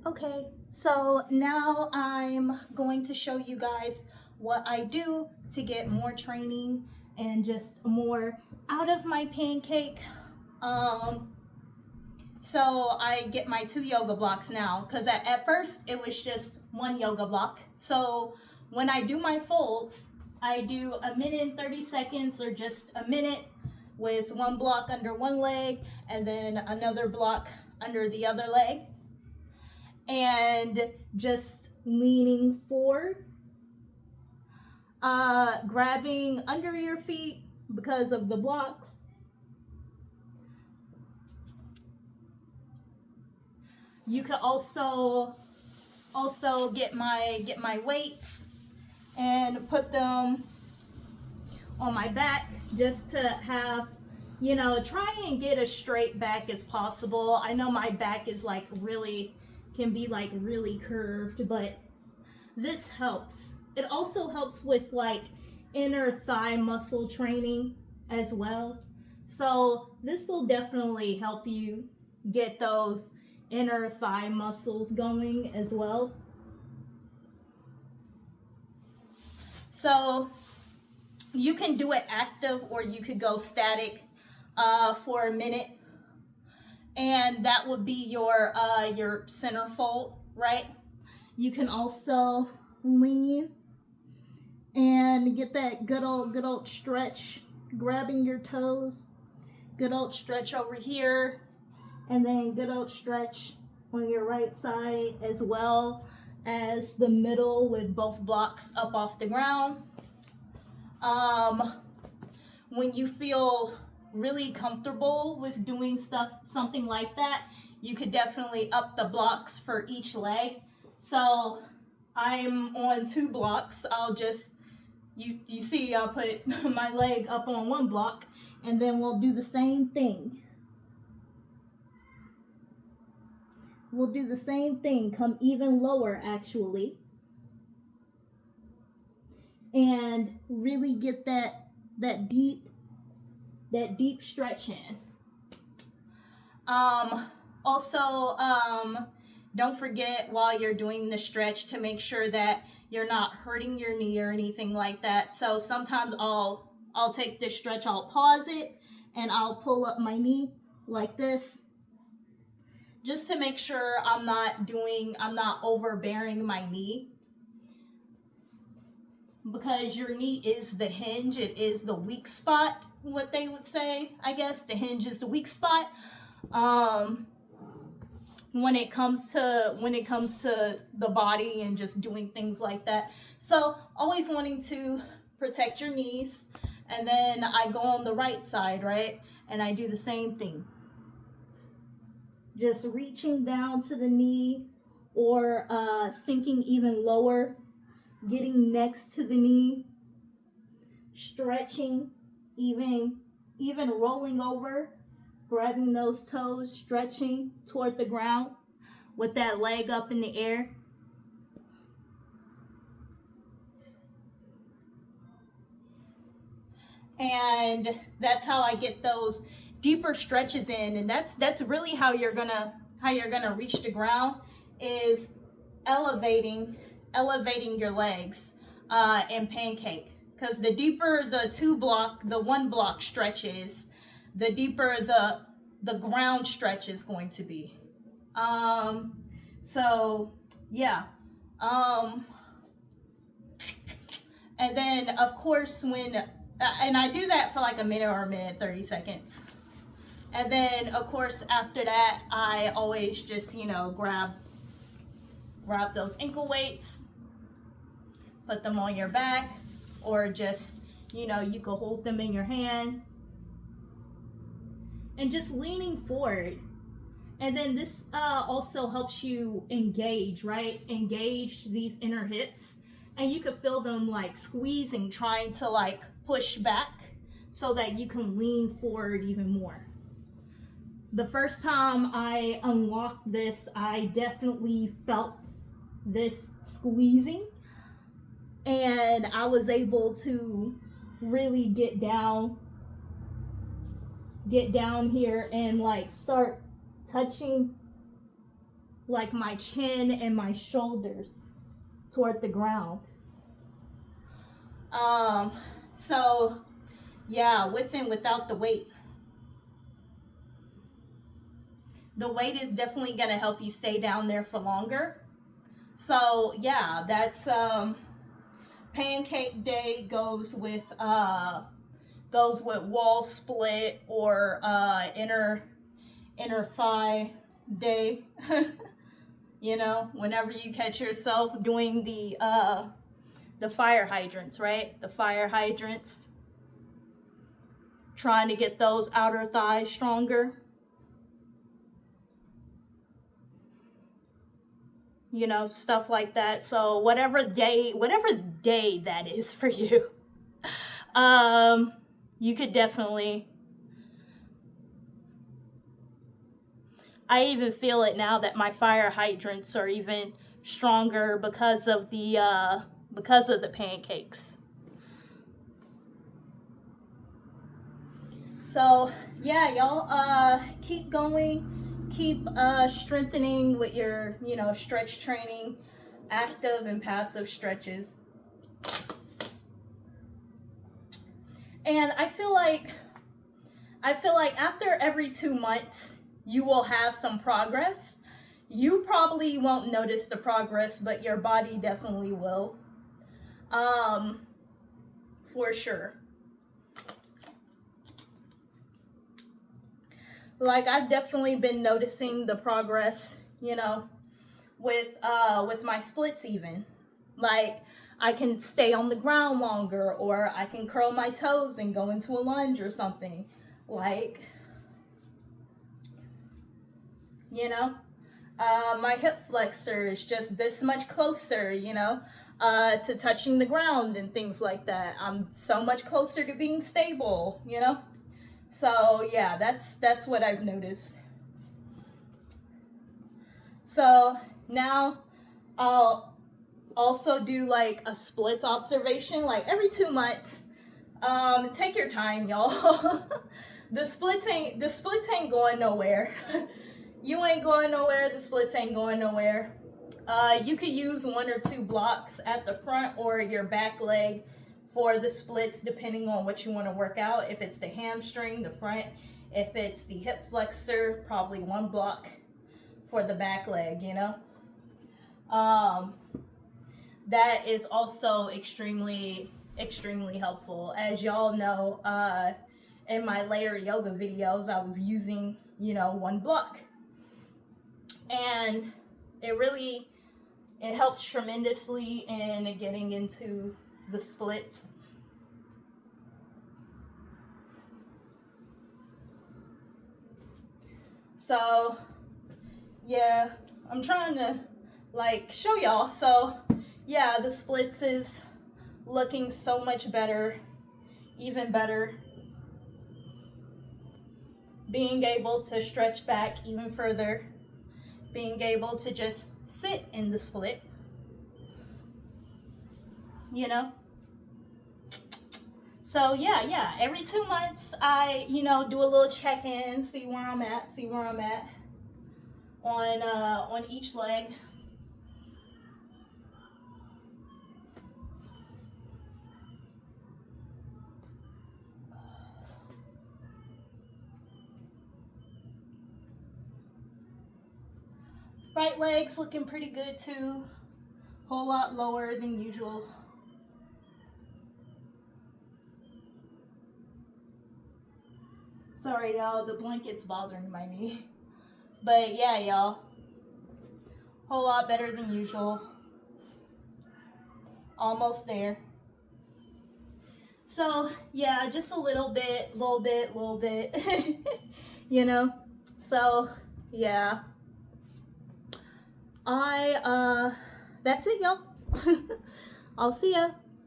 Okay, so now I'm going to show you guys what I do to get more training and just more out of my pancake. Um, so I get my 2 yoga blocks now because at first it was just 1 yoga block. So when I do my folds, I do a minute and 30 seconds or just a minute with 1 block under one leg and then another block under the other leg. And just leaning forward, grabbing under your feet because of the blocks. You could also get my weights and put them on my back just to have, try and get as straight back as possible. I know my back is can be really curved, but this helps. It also helps with inner thigh muscle training as well. So this will definitely help you get those inner thigh muscles going as well. So you can do it active or you could go static for a minute. And that would be your center fold, right? You can also lean and get that good old stretch, grabbing your toes, good old stretch over here, and then good old stretch on your right side as well as the middle with both blocks up off the ground. When you feel really comfortable with doing something like that, you could definitely up the blocks for each leg. So I'm on 2 blocks. I'll just, you see, I'll put my leg up on 1 block and then we'll do the same thing. We'll do the same thing, come even lower actually. And really get that deep stretch in. Also, don't forget while you're doing the stretch to make sure that you're not hurting your knee or anything like that. So sometimes I'll take this stretch, I'll pause it, and I'll pull up my knee like this, just to make sure I'm not overbearing my knee. Because your knee is the hinge, it is the weak spot, what they would say, I guess. The hinge is the weak spot. When it comes to the body and just doing things like that. So always wanting to protect your knees. And then I go on the right side, right? And I do the same thing. Just reaching down to the knee or sinking even lower, getting next to the knee, stretching, even rolling over, grabbing those toes, stretching toward the ground with that leg up in the air. And that's how I get those deeper stretches in, and that's really how you're gonna reach the ground, is elevating your legs in pancake. Because the deeper the 1 block stretch is, the deeper the ground stretch is going to be. So yeah. And then of course and I do that for like a minute or a minute 30 seconds. And then of course after that I always just grab those ankle weights, put them on your back, or just you could hold them in your hand and just leaning forward. And then this also helps you engage these inner hips, and you could feel them squeezing, trying to push back so that you can lean forward even more. The first time I unlocked this, I definitely felt this squeezing, and I was able to really get down here and start touching like my chin and my shoulders toward the ground. So yeah, with and without the weight. The weight is definitely going to help you stay down there for longer. So yeah, that's pancake day goes with wall split or inner thigh day. You know, whenever you catch yourself doing the fire hydrants, right? The fire hydrants, trying to get those outer thighs stronger. You know, stuff like that. So whatever day that is for you, you could definitely, I even feel it now that my fire hydrants are even stronger because of the pancakes. So yeah, y'all, keep going. Keep strengthening with your, you know, stretch training, active and passive stretches. And I feel like after every 2 months, you will have some progress. You probably won't notice the progress, but your body definitely will. For sure. Like, I've definitely been noticing the progress, you know, with my splits even. Like, I can stay on the ground longer, or I can curl my toes and go into a lunge or something. Like, you know, my hip flexor is just this much closer, you know, to touching the ground and things like that. I'm so much closer to being stable, you know. So yeah, that's what I've noticed. So now I'll also do like a splits observation, like every 2 months. Take your time, y'all. the splits ain't going nowhere. You ain't going nowhere. The splits ain't going nowhere. You could use 1 or 2 blocks at the front or your back leg for the splits, depending on what you want to work out. If it's the hamstring, the front. If it's the hip flexor, probably 1 block for the back leg, you know. That is also extremely helpful. As y'all know, in my later yoga videos, I was using, you know, 1 block. And it helps tremendously in getting into the splits. So yeah, I'm trying to like show y'all. So yeah, the splits is looking so much better, even better. Being able to stretch back even further, being able to just sit in the split, you know. So yeah, every 2 months I, you know, do a little check-in, see where I'm at on each leg. Right leg's looking pretty good too. Whole lot lower than usual. Sorry, y'all, the blanket's bothering my knee. But yeah, y'all, whole lot better than usual. Almost there. So yeah, just a little bit, you know. So yeah, that's it, y'all. I'll see ya.